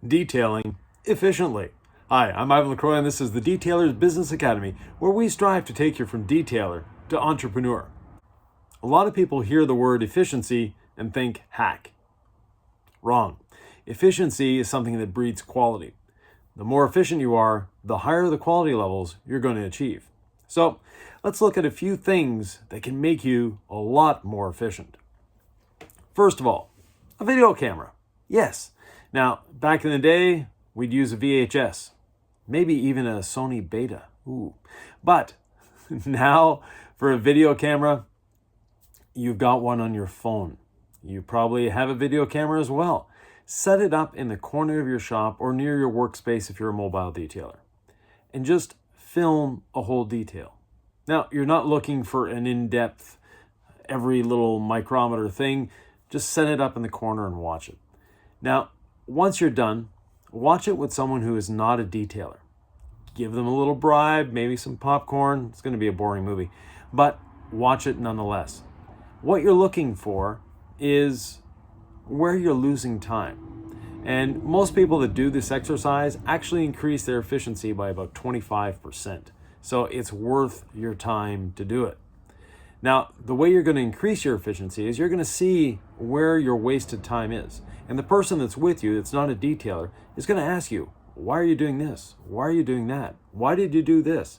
Detailing efficiently. Hi, I'm Yvan Lacroix, and this is the Detailer's Business Academy, where we strive to take you from detailer to entrepreneur. A lot of people hear the word efficiency and think hack. Wrong. Efficiency is something that breeds quality. The more efficient you are, the higher the quality levels you're going to achieve. So let's look at a few things that can make you a lot more efficient. First of all, a video camera. Yes. Now, back in the day, we'd use a VHS, maybe even a Sony Beta. Ooh. But now, for a video camera, you've got one on your phone. You probably have a video camera as well. Set it up in the corner of your shop or near your workspace if you're a mobile detailer, and just film a whole detail. Now, you're not looking for an in-depth, every little micrometer thing. Just set it up in the corner and watch it. Now, once you're done, watch it with someone who is not a detailer. Give them a little bribe, maybe some popcorn. It's going to be a boring movie, but watch it nonetheless. What you're looking for is where you're losing time. And most people that do this exercise actually increase their efficiency by about 25%. So it's worth your time to do it. Now, the way you're going to increase your efficiency is you're going to see where your wasted time is. And the person that's with you, that's not a detailer, is going to ask you, why are you doing this? Why are you doing that? Why did you do this?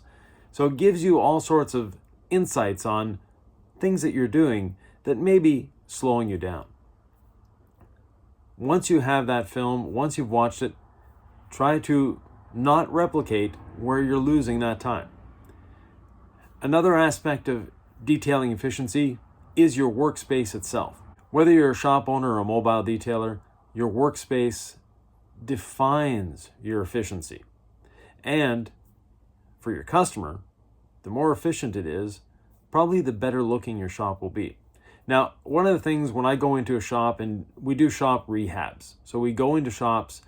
So it gives you all sorts of insights on things that you're doing that may be slowing you down. Once you have that film, once you've watched it, try to not replicate where you're losing that time. Another aspect of detailing efficiency is your workspace itself. Whether you're a shop owner or a mobile detailer, your workspace defines your efficiency. And for your customer, the more efficient it is, probably the better looking your shop will be. Now, one of the things when I go into a shop, and we do shop rehabs, so we go into shops,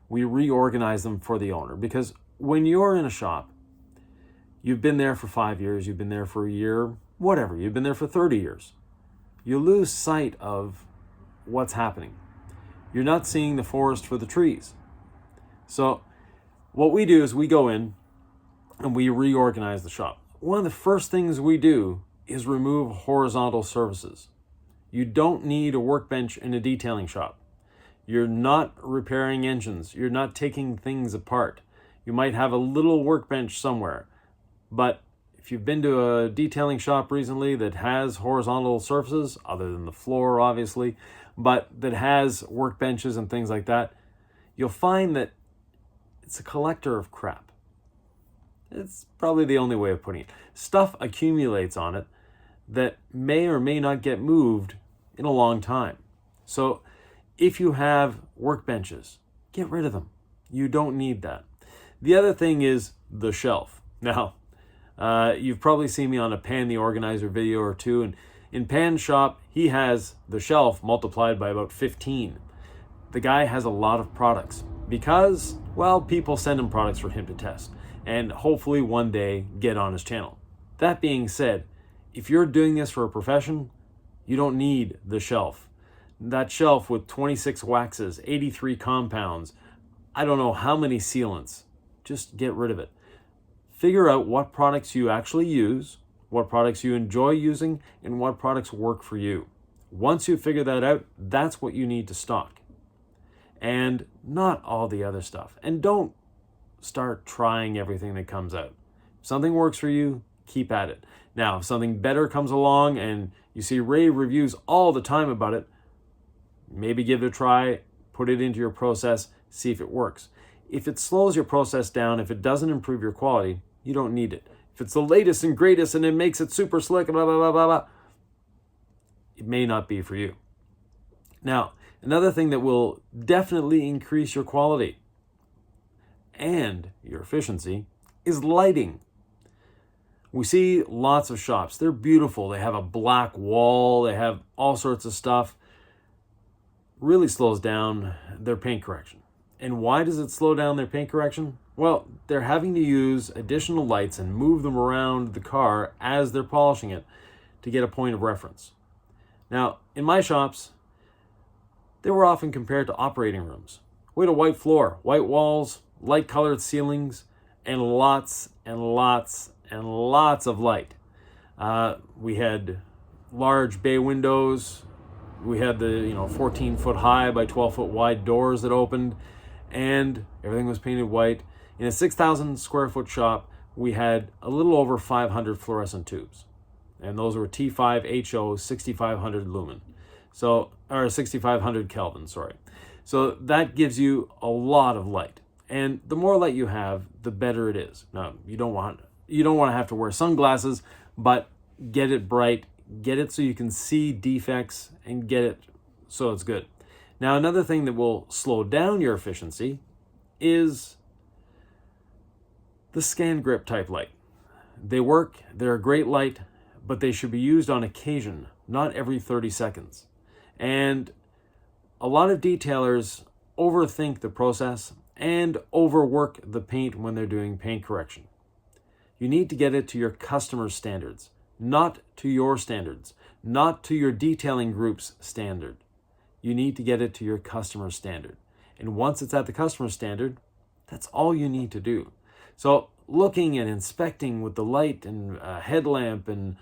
we reorganize them for the owner, because when you're in a shop, you've been there for 5 years, you've been there for a year, whatever, you've been there for 30 years. You lose sight of what's happening. You're not seeing the forest for the trees. So what we do is we go in and we reorganize the shop. One of the first things we do is remove horizontal surfaces. You don't need a workbench in a detailing shop. You're not repairing engines. You're not taking things apart. You might have a little workbench somewhere, but if you've been to a detailing shop recently that has horizontal surfaces, other than the floor, obviously, but that has workbenches and things like that, you'll find that it's a collector of crap. It's probably the only way of putting it. Stuff accumulates on it that may or may not get moved in a long time. So if you have workbenches, get rid of them. You don't need that. The other thing is the shelf. Now, you've probably seen me on a Pan the Organizer video or two, and in Pan's shop, he has the shelf multiplied by about 15. The guy has a lot of products because, well, people send him products for him to test and hopefully one day get on his channel. That being said, if you're doing this for a profession, you don't need the shelf. That shelf with 26 waxes, 83 compounds, I don't know how many sealants, just get rid of it. Figure out what products you actually use, what products you enjoy using, and what products work for you. Once you figure that out, that's what you need to stock. And not all the other stuff. And don't start trying everything that comes out. If something works for you, keep at it. Now, if something better comes along and you see rave reviews all the time about it, maybe give it a try, put it into your process, see if it works. If it slows your process down, if it doesn't improve your quality, you don't need it. If it's the latest and greatest and it makes it super slick, blah, blah, blah, blah, blah, it may not be for you. Now, another thing that will definitely increase your quality and your efficiency is lighting. We see lots of shops. They're beautiful. They have a black wall. They have all sorts of stuff. Really slows down their paint correction. And why does it slow down their paint correction? Well, they're having to use additional lights and move them around the car as they're polishing it to get a point of reference. Now, in my shops, they were often compared to operating rooms. We had a white floor, white walls, light colored ceilings, and lots and lots and lots of light. We had large bay windows. We had the 14-foot high by 12-foot wide doors that opened, and everything was painted white. In a 6,000 square foot shop, we had a little over 500 fluorescent tubes, and those were T5HO 6500 lumen, or 6500 Kelvin, sorry. So that gives you a lot of light, and the more light you have, the better it is. Now, you don't want to have to wear sunglasses, but get it bright, get it so you can see defects, and get it so it's good. Now, another thing that will slow down your efficiency is the scan grip type light. They work, they're a great light, but they should be used on occasion, not every 30 seconds. And a lot of detailers overthink the process and overwork the paint when they're doing paint correction. You need to get it to your customer's standards, not to your standards, not to your detailing group's standard. You need to get it to your customer's standard. And once it's at the customer's standard, that's all you need to do. So looking and inspecting with the light and a headlamp and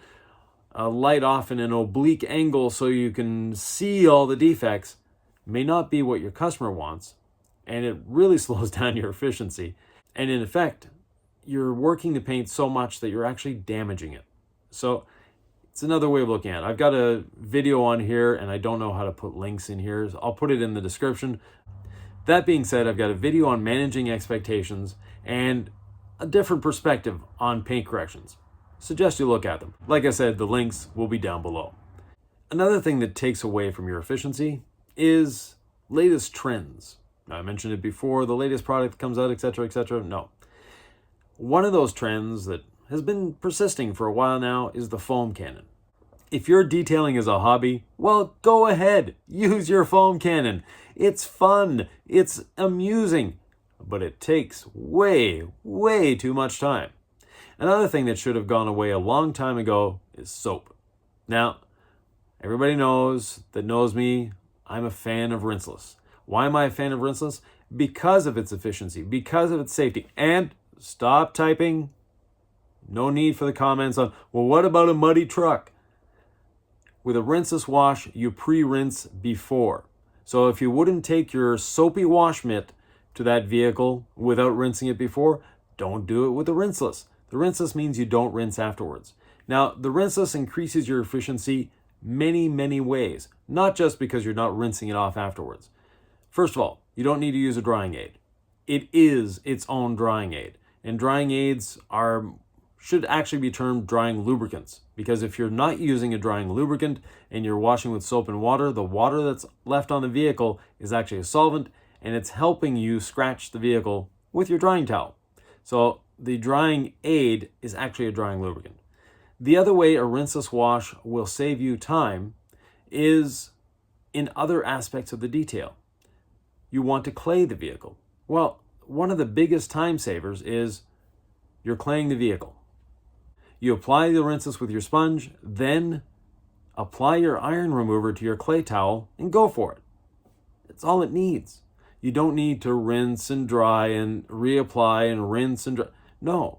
a light off in an oblique angle so you can see all the defects may not be what your customer wants, and it really slows down your efficiency. And in effect, you're working the paint so much that you're actually damaging it. So it's another way of looking at it. I've got a video on here, and I don't know how to put links in here. So I'll put it in the description. That being said, I've got a video on managing expectations and a different perspective on paint corrections. Suggest you look at them. Like I said, the links will be down below. Another thing that takes away from your efficiency is latest trends. Now, I mentioned it before, the latest product comes out, etc., etc. No. One of those trends that has been persisting for a while now is the foam cannon. If your detailing is a hobby, well, go ahead, use your foam cannon. It's fun, it's amusing, but it takes way, way too much time. Another thing that should have gone away a long time ago is soap. Now, everybody knows me, I'm a fan of Rinseless. Why am I a fan of Rinseless? Because of its efficiency, because of its safety. And stop typing. No need for the comments on, well, what about a muddy truck? With a Rinseless wash, you pre-rinse before. So if you wouldn't take your soapy wash mitt to that vehicle without rinsing it before, don't do it with the Rinseless. The Rinseless means you don't rinse afterwards. Now, the Rinseless increases your efficiency many, many ways, not just because you're not rinsing it off afterwards. First of all, you don't need to use a drying aid. It is its own drying aid. And drying aids should actually be termed drying lubricants, because if you're not using a drying lubricant and you're washing with soap and water, the water that's left on the vehicle is actually a solvent, and it's helping you scratch the vehicle with your drying towel. So the drying aid is actually a drying lubricant. The other way a rinseless wash will save you time is in other aspects of the detail. You want to clay the vehicle. Well, one of the biggest time savers is you're claying the vehicle. You apply the rinseless with your sponge, then apply your iron remover to your clay towel and go for it. That's all it needs. You don't need to rinse and dry and reapply and rinse and dry. No,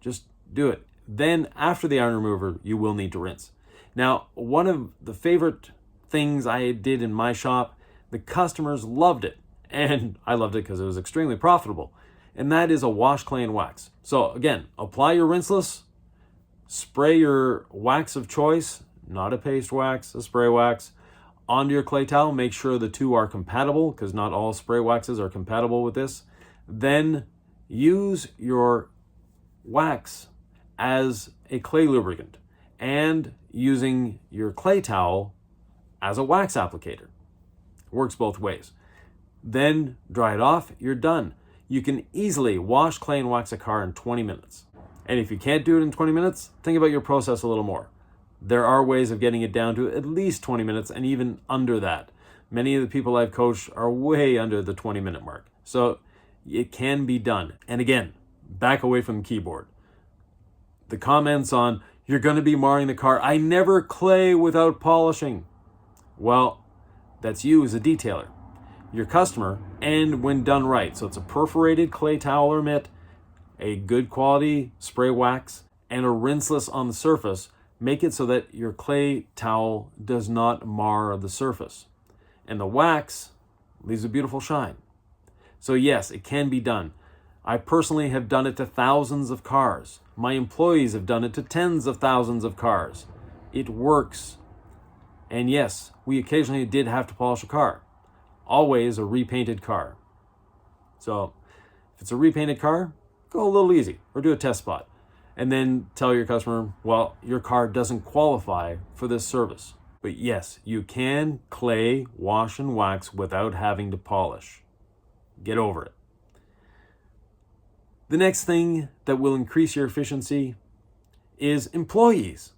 just do it. Then after the iron remover, you will need to rinse. Now, one of the favorite things I did in my shop, the customers loved it. And I loved it because it was extremely profitable. And that is a wash, clay, and wax. So again, apply your rinseless, spray your wax of choice, not a paste wax, a spray wax, onto your clay towel. Make sure the two are compatible, because not all spray waxes are compatible with this. Then use your wax as a clay lubricant and using your clay towel as a wax applicator. Works both ways. Then dry it off, you're done. You can easily wash, clay, and wax a car in 20 minutes. And if you can't do it in 20 minutes, think about your process a little more. There are ways of getting it down to at least 20 minutes and even under that. Many of the people I've coached are way under the 20-minute mark. So it can be done. And again, back away from the keyboard. The comments on, you're going to be marring the car. I never clay without polishing. Well, that's you as a detailer. your customer, and when done right. So it's a perforated clay towel or mitt, a good quality spray wax, and a rinseless on the surface. Make it so that your clay towel does not mar the surface. And the wax leaves a beautiful shine. So yes, it can be done. I personally have done it to thousands of cars. My employees have done it to tens of thousands of cars. It works. And yes, we occasionally did have to polish a car. Always a repainted car. So if it's a repainted car, go a little easy or do a test spot. And then tell your customer, well, your car doesn't qualify for this service. But yes, you can clay, wash, and wax without having to polish. Get over it. The next thing that will increase your efficiency is employees.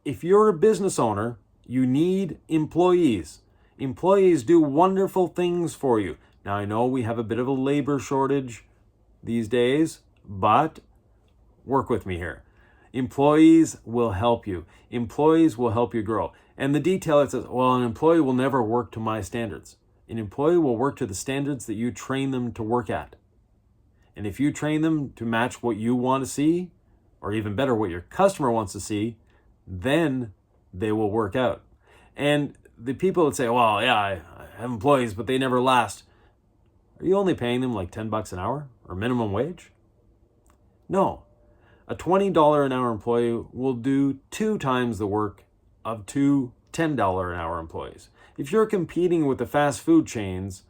If you're a business owner, you need employees. Employees do wonderful things for you. Now, I know we have a bit of a labor shortage these days, but work with me here. Employees will help you. Employees will help you grow. And the detailer says, well, an employee will never work to my standards. An employee will work to the standards that you train them to work at. And if you train them to match what you want to see, or even better, what your customer wants to see, then they will work out. And the people that say, well, yeah, I have employees, but they never last. Are you only paying them like $10 an hour or minimum wage? No. A $20 an hour employee will do 2 times the work of 2 $10 an hour employees. If you're competing with the fast food chains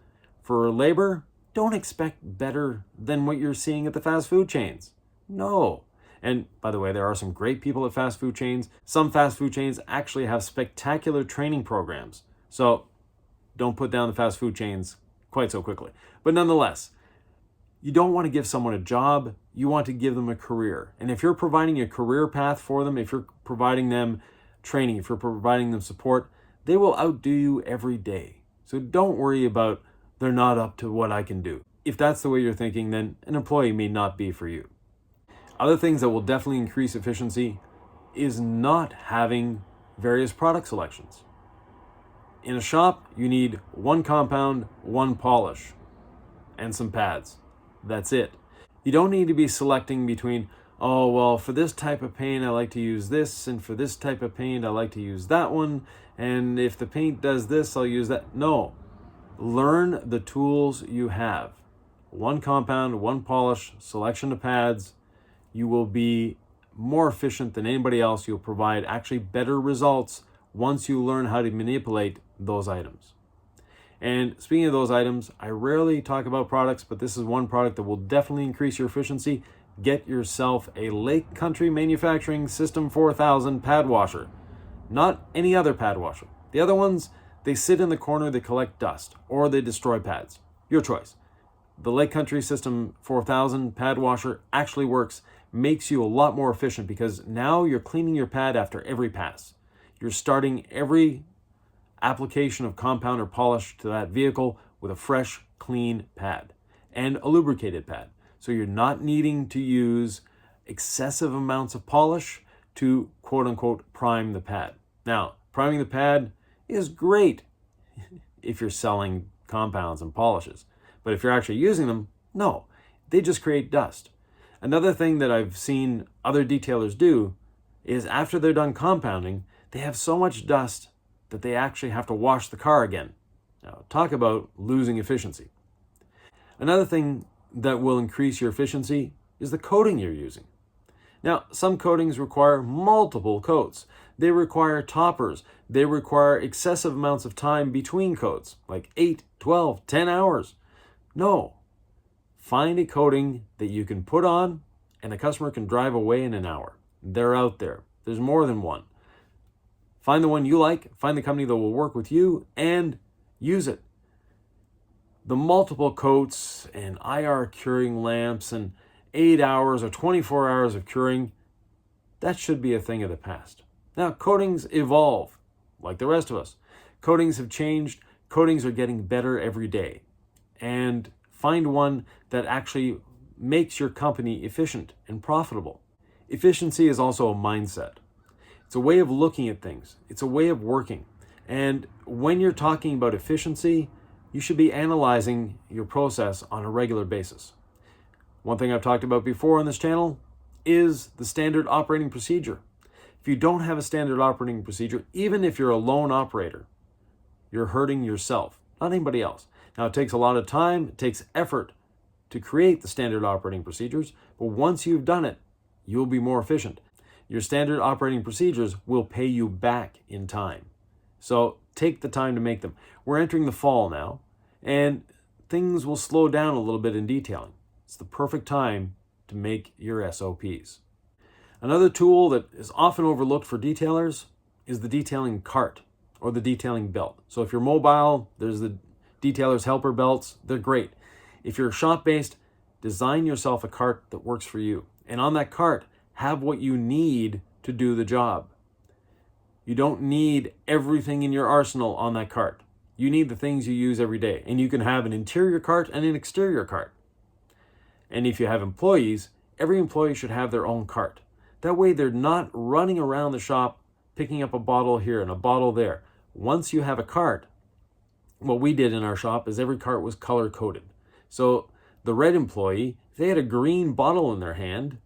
for labor, don't expect better than what you're seeing at the fast food chains. No. And by the way, there are some great people at fast food chains. Some fast food chains actually have spectacular training programs. So don't put down the fast food chains quite so quickly. But nonetheless, you don't want to give someone a job, you want to give them a career. And if you're providing a career path for them, if you're providing them training, if you're providing them support, they will outdo you every day. So don't worry about they're not up to what I can do. If that's the way you're thinking, then an employee may not be for you. Other things that will definitely increase efficiency is not having various product selections. In a shop, you need 1 compound, 1 polish, and some pads. That's it. You don't need to be selecting between, oh, well, for this type of paint, I like to use this, and for this type of paint, I like to use that one, and if the paint does this, I'll use that. No. Learn the tools you have. 1 compound, 1 polish, selection of pads. You will be more efficient than anybody else. You'll provide actually better results once you learn how to manipulate those items. And speaking of those items, I rarely talk about products, but this is one product that will definitely increase your efficiency. Get yourself a Lake Country Manufacturing System 4000 pad washer. Not any other pad washer. The other ones, they sit in the corner, they collect dust, or they destroy pads. Your choice. The Lake Country System 4000 pad washer actually works, makes you a lot more efficient because now you're cleaning your pad after every pass. You're starting every application of compound or polish to that vehicle with a fresh, clean pad and a lubricated pad. So you're not needing to use excessive amounts of polish to quote unquote prime the pad. Now, priming the pad is great if you're selling compounds and polishes, but if you're actually using them, no, they just create dust. Another thing that I've seen other detailers do is after they're done compounding, they have so much dust that they actually have to wash the car again. Now, talk about losing efficiency. Another thing that will increase your efficiency is the coating you're using. Now, some coatings require multiple coats. They require toppers. They require excessive amounts of time between coats, like 8, 12, 10 hours. No. Find a coating that you can put on and the customer can drive away in an hour. They're out there. There's more than one. Find the one you like, find the company that will work with you, and use it. The multiple coats and IR curing lamps and 8 hours or 24 hours of curing, that should be a thing of the past. Now, coatings evolve, like the rest of us. Coatings have changed. Coatings are getting better every day. And find one that actually makes your company efficient and profitable. Efficiency is also a mindset. It's a way of looking at things. It's a way of working. And when you're talking about efficiency, you should be analyzing your process on a regular basis. One thing I've talked about before on this channel is the standard operating procedure. If you don't have a standard operating procedure, even if you're a lone operator, you're hurting yourself, not anybody else. Now, it takes a lot of time, it takes effort to create the standard operating procedures, but once you've done it, you'll be more efficient. Your standard operating procedures will pay you back in time. So take the time to make them. We're entering the fall now, and things will slow down a little bit in detailing. It's the perfect time to make your SOPs. Another tool that is often overlooked for detailers is the detailing cart or the detailing belt. So if you're mobile, there's the detailer's helper belts. They're great. If you're shop-based, design yourself a cart that works for you. And on that cart, have what you need to do the job. You don't need everything in your arsenal on that cart. You need the things you use every day. And you can have an interior cart and an exterior cart. And if you have employees, every employee should have their own cart. That way they're not running around the shop picking up a bottle here and a bottle there. Once you have a cart, what we did in our shop is every cart was color-coded. So the red employee, if they had a green bottle in their hand,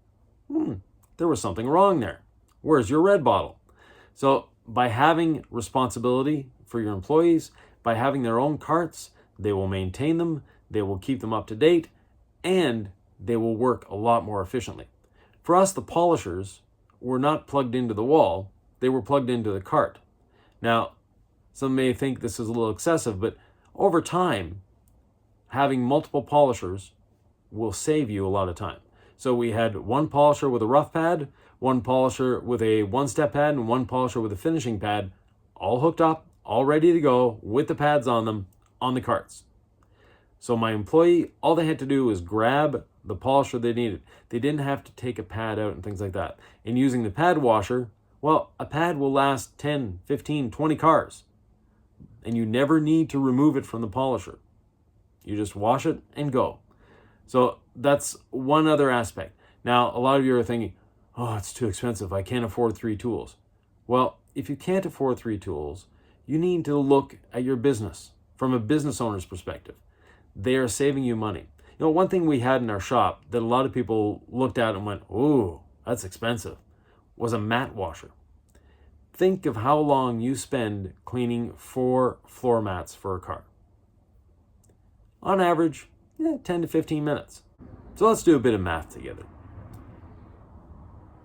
there was something wrong there. Where's your red bottle? So by having responsibility for your employees, by having their own carts, they will maintain them, they will keep them up to date, and they will work a lot more efficiently. For us, the polishers were not plugged into the wall, they were plugged into the cart. Now, some may think this is a little excessive, but over time, having multiple polishers will save you a lot of time. So we had one polisher with a rough pad, one polisher with a one-step pad, and one polisher with a finishing pad, all hooked up, all ready to go with the pads on them on the carts. So my employee, all they had to do was grab the polisher they needed. They didn't have to take a pad out and things like that. And using the pad washer, well, a pad will last 10, 15, 20 cars. And you never need to remove it from the polisher. You just wash it and go. So that's one other aspect. Now, a lot of you are thinking, oh, it's too expensive. I can't afford 3 tools. Well, if you can't afford 3 tools, you need to look at your business from a business owner's perspective. They are saving you money. You know, one thing we had in our shop that a lot of people looked at and went, ooh, that's expensive, was a mat washer. Think of how long you spend cleaning 4 floor mats for a car. On average, 10 to 15 minutes. So let's do a bit of math together.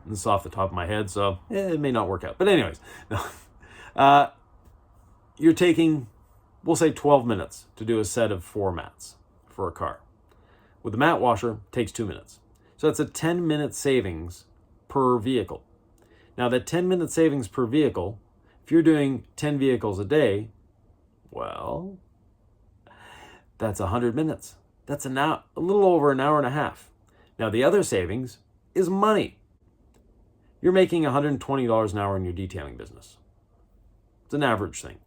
This is off the top of my head, so it may not work out. But anyways, no. You're taking, we'll say 12 minutes to do a set of 4 mats for a car. With the mat washer, it takes 2 minutes. So that's a 10-minute savings per vehicle. Now that 10-minute savings per vehicle, if you're doing 10 vehicles a day, well, that's 100 minutes. That's a little over an hour and a half. Now the other savings is money. You're making $120 an hour in your detailing business. It's an average thing.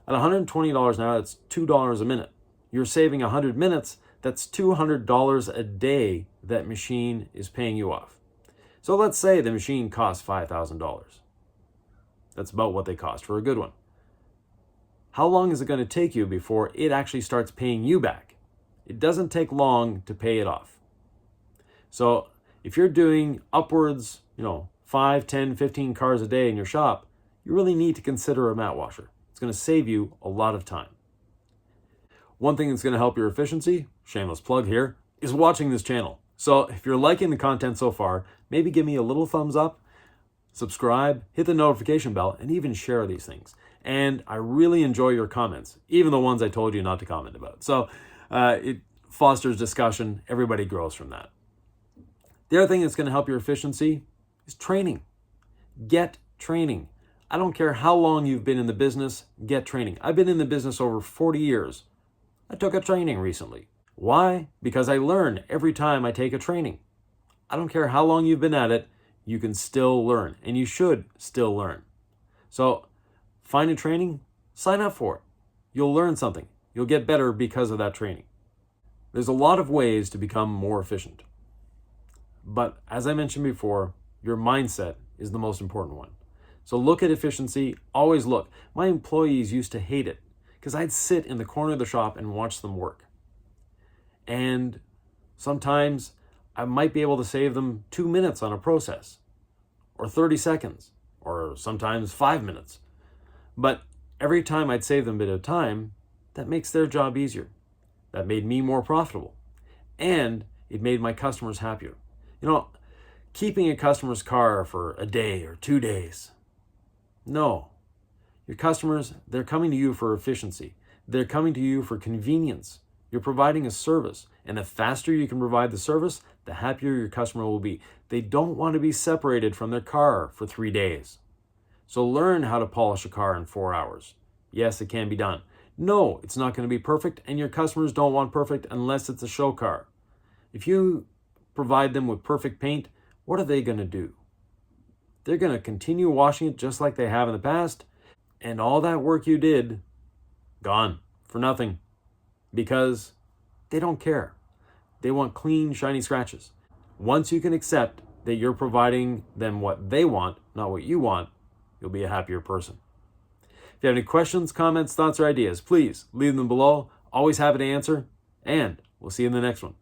At $120 an hour, that's $2 a minute. You're saving 100 minutes, that's $200 a day that machine is paying you off. So let's say the machine costs $5,000. That's about what they cost for a good one. How long is it going to take you before it actually starts paying you back? It doesn't take long to pay it off. So if you're doing upwards, 5, 10, 15 cars a day in your shop, you really need to consider a mat washer. It's going to save you a lot of time. One thing that's going to help your efficiency, shameless plug here, is watching this channel. So if you're liking the content so far, maybe give me a little thumbs up, subscribe, hit the notification bell, and even share these things. And I really enjoy your comments, even the ones I told you not to comment about. So it fosters discussion. Everybody grows from that. The other thing that's going to help your efficiency is training. Get training. I don't care how long you've been in the business, get training. I've been in the business over 40 years. I took a training recently. Why? Because I learn every time I take a training. I don't care how long you've been at it, you can still learn, and you should still learn. So find a training, sign up for it. You'll learn something. You'll get better because of that training. There's a lot of ways to become more efficient. But as I mentioned before, your mindset is the most important one. So look at efficiency, always look. My employees used to hate it because I'd sit in the corner of the shop and watch them work. And sometimes I might be able to save them 2 minutes on a process, or 30 seconds, or sometimes 5 minutes. But every time I'd save them a bit of time, that makes their job easier. That made me more profitable. And it made my customers happier. Keeping a customer's car for a day or 2 days. No. Your customers, they're coming to you for efficiency. They're coming to you for convenience. You're providing a service. And the faster you can provide the service, the happier your customer will be. They don't want to be separated from their car for 3 days. So learn how to polish a car in 4 hours. Yes, it can be done. No, it's not going to be perfect, and your customers don't want perfect unless it's a show car. If you provide them with perfect paint, what are they going to do? They're going to continue washing it just like they have in the past, and all that work you did, gone for nothing, because they don't care. They want clean, shiny scratches. Once you can accept that you're providing them what they want, not what you want, you'll be a happier person. If you have any questions, comments, thoughts, or ideas, please leave them below. Always happy to answer, and we'll see you in the next one.